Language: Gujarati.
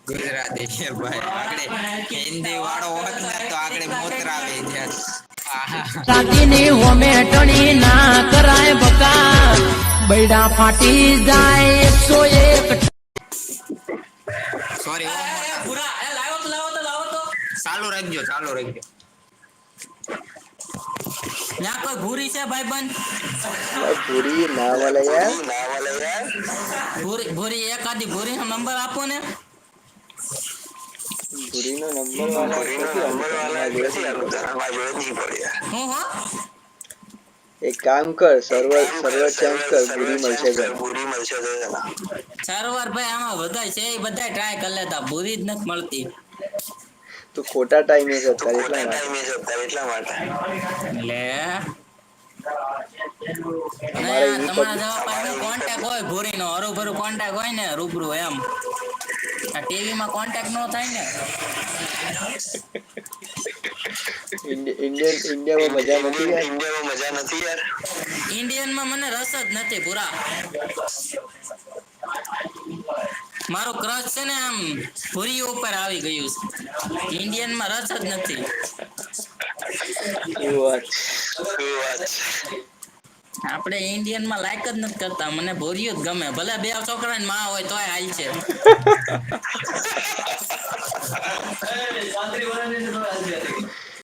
ગુજરાતી છે ભાઈ, આગળ હિન્દી વાળો હોત ને તો આગળ મોતરાવે છે. રાતીની હોમેટણી ના કરાય બકા, બૈડા ફાટી જાય 101. સોરી પૂરા લાવો તો ચાલુ રાખજો. ના કોઈ ભૂરી છે ભાઈબંધ? પૂરી ના વાલા યાર. ભૂરી એકાદી ભૂરી નો નંબર આપો ને. પૂરી નો નંબર વાલા હું હો એક કામ કર, સર્વર ચેન્જ કર, પૂરી મળશે તને. સર્વર ભાઈ આમાં બધાય છે, એ બધાય ટ્રાય કરી લેતા, ભૂરી જ નથી મળતી. તો ખોટા ટાઈમે છે અત્યારે એટલા માટે. લે અમારે એવી તમારા જેવા પાસે કોન્ટેક્ટ હોય ભૂરીનો, હરુભરું કોન્ટેક્ટ હોય ને રૂબરૂ એમ. આ ટીવી માં કોન્ટેક્ટ નો થાય ને. ઇન્ડિયામાં મજા નથી યાર. ઇન્ડિયન માં મને રસ જ નથી પૂરા. મારો ક્રશ છે ને આમ ભૂરી ઉપર આવી ગયું છે. ઇન્ડિયન માં રસ જ નથી. આપણે ઇન્ડિયન માં લાઈક જ નથી કરતા. મને ભૂરીઓ જ ગમે, ભલે બે છોકરા ને માં હોય તોય હાલ છે.